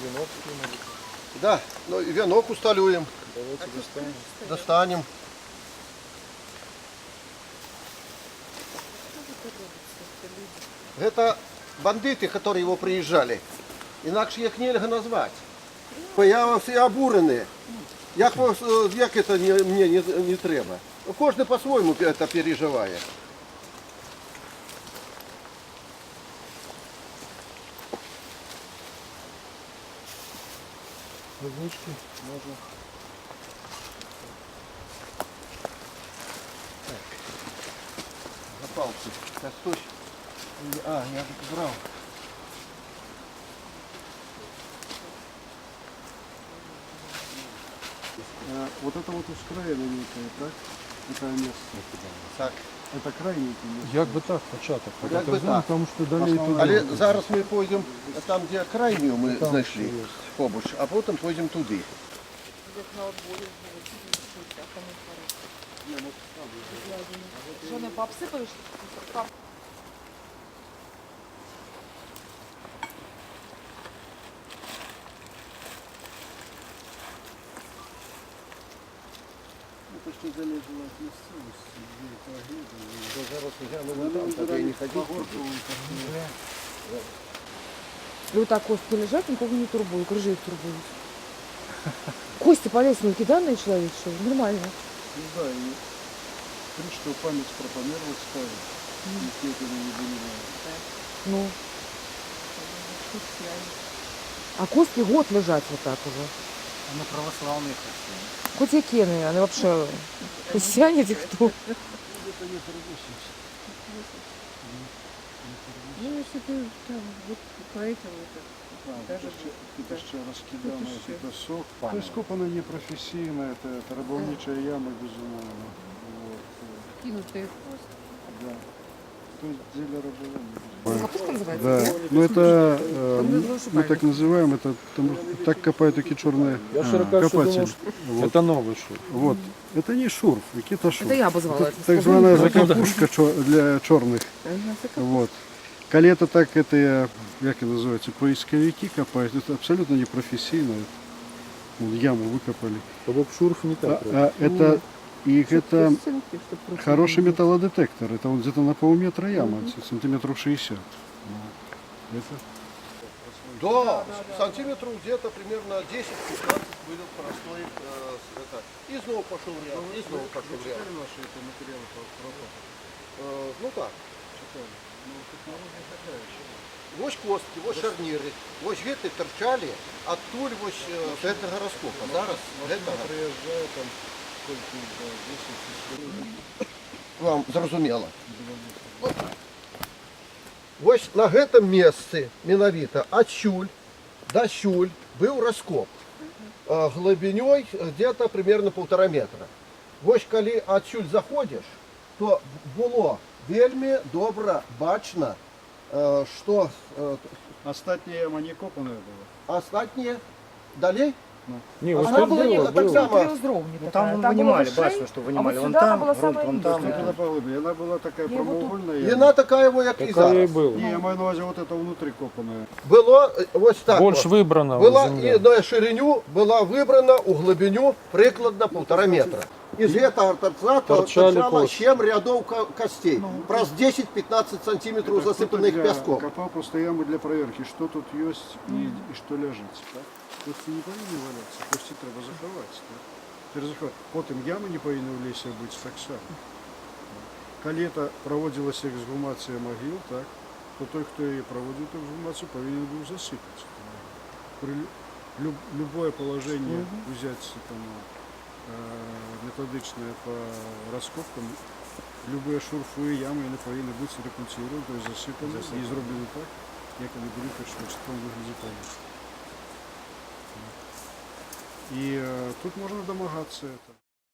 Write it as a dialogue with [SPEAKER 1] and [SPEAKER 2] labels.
[SPEAKER 1] Венок скинули.
[SPEAKER 2] Да, ну и венок усталюем.
[SPEAKER 1] Давайте достанем.
[SPEAKER 2] Достанем. Это бандиты, которые его приезжали. Інакше їх нельзя назвати. Бо я всі обурений. Як це мені не треба. Кожен по-своєму це переживає.
[SPEAKER 1] Водички можно.
[SPEAKER 2] Запалки. Костусь. А, я брал.
[SPEAKER 3] Вот это вот устроєння, так? Это место.
[SPEAKER 2] Так.
[SPEAKER 3] Это крайний место.
[SPEAKER 1] Як би так, початок.
[SPEAKER 2] Як би так.
[SPEAKER 1] Потому що далі туди.
[SPEAKER 2] Але зараз ми пойдемо там, де крайню ми
[SPEAKER 1] Там
[SPEAKER 2] знайшли
[SPEAKER 1] ще є.
[SPEAKER 2] побуч, а потім пойдемо туди.
[SPEAKER 4] Что, они пообсыпали, что ли?
[SPEAKER 3] Это что залезло от местности, где это огниво.
[SPEAKER 2] Зараз я там, тогда я не ходил.
[SPEAKER 4] Вот так кости лежат, никого не турбуют, крыжи их турбуют. Кости по лестнице данные человек, что ли? Нормально.
[SPEAKER 3] Ну да, и говорит, что память про померлых ставит. Никто этого не понимает.
[SPEAKER 4] Ну. А кости год лежат вот так уже.
[SPEAKER 5] Ну, православные христиане.
[SPEAKER 4] Хоть и кены, они вообще христиане эти кто?
[SPEAKER 3] Это не пробусить.
[SPEAKER 6] Ну, если ты там вот поэтому это даже
[SPEAKER 3] Это ще розкидано,
[SPEAKER 6] Тут ще.
[SPEAKER 3] это сок. То есть копано непрофесійно, это рабовничая яма, безумовно. Вот.
[SPEAKER 6] кинутый хвост.
[SPEAKER 3] Да. То есть дело рабового.
[SPEAKER 4] Капуста называется?
[SPEAKER 3] Да, ну это мы так называем, это так копают такие черные
[SPEAKER 1] Я широко думал,
[SPEAKER 3] копатели.
[SPEAKER 1] что
[SPEAKER 3] Вот.
[SPEAKER 1] это новый шов.
[SPEAKER 3] Вот. Это не шурф, это шурф.
[SPEAKER 4] Это я обозвала это.
[SPEAKER 3] Так званая закопушка для черных. Вот. Коли это так, это, как это называется, поисковики копают, это абсолютно непрофессийно. Вот яму выкопали.
[SPEAKER 1] Чтобы шурф не так.
[SPEAKER 3] Это хороший металлодетектор. Это вот где-то на полметра яма, сантиметров 60. Это
[SPEAKER 2] Да, сантиметров где-то примерно 10-15 будет простой. И снова пошел ряд, и снова пошел ряд.
[SPEAKER 3] наши материалы
[SPEAKER 2] Ну так. Ось костки, ось шарніри, ось гети торчали, оттуль ось з цього розкопа. Зараз
[SPEAKER 3] приезжает там сколько, 10
[SPEAKER 2] вам зрозуміло. Ось на гэтым месцы менавіта ад щуль до щуль быў раскоп глыбінёй где-то примерно 1,5 метра. Вось калі адсюль заходзіш, то было вельмі добра бачна, што
[SPEAKER 3] Остатняя яма не копаная была.
[SPEAKER 2] астатнія далей.
[SPEAKER 1] Не,
[SPEAKER 2] А
[SPEAKER 1] вот
[SPEAKER 2] она
[SPEAKER 1] тут
[SPEAKER 2] была
[SPEAKER 1] было,
[SPEAKER 2] где-то так
[SPEAKER 1] было.
[SPEAKER 2] само.
[SPEAKER 5] Ну, там вынимали, бачно, что вынимали.
[SPEAKER 4] вот
[SPEAKER 5] Вон
[SPEAKER 4] сюда
[SPEAKER 5] там,
[SPEAKER 4] была
[SPEAKER 5] грунт,
[SPEAKER 4] самая
[SPEAKER 5] вон там.
[SPEAKER 4] нижняя.
[SPEAKER 3] Она поглубее, она была такая
[SPEAKER 4] Не, вот тут.
[SPEAKER 3] прямоугольная.
[SPEAKER 2] І
[SPEAKER 3] яма.
[SPEAKER 2] вона така, як і
[SPEAKER 1] Такая и
[SPEAKER 2] зараз.
[SPEAKER 1] была.
[SPEAKER 3] Не, я маю на увазі, вот это внутри копаная.
[SPEAKER 2] Було ось так.
[SPEAKER 1] Больше
[SPEAKER 2] от.
[SPEAKER 1] выбрано
[SPEAKER 2] Була
[SPEAKER 1] земля.
[SPEAKER 2] і на шириню, була вибрана у глибиню прикладно 1,5 метра. Із гэтага торца
[SPEAKER 1] Торчали
[SPEAKER 2] торчало
[SPEAKER 1] кости.
[SPEAKER 2] 7 рядов костей. Праз 10-15 сантиметров засыпанных
[SPEAKER 3] Я
[SPEAKER 2] песком.
[SPEAKER 3] копал просто яму для проверки, что тут есть и что лежит. Так? Кости не повинні валятися, кости треба заховати. Так? Тепер заховати. Потім ями не повинні в лісі бути так само. Коли це проводилася ексгумація могил, так, то той, хто її проводив ексгумацію, повинен був засипати. При любое положение взять там, методичное по раскопкам, любые шурфы и ямы они повинны бути реконструированы, то есть засипані і зроблені так, як вони були в першочерговому вигляді повністю. І тут можна домагатися.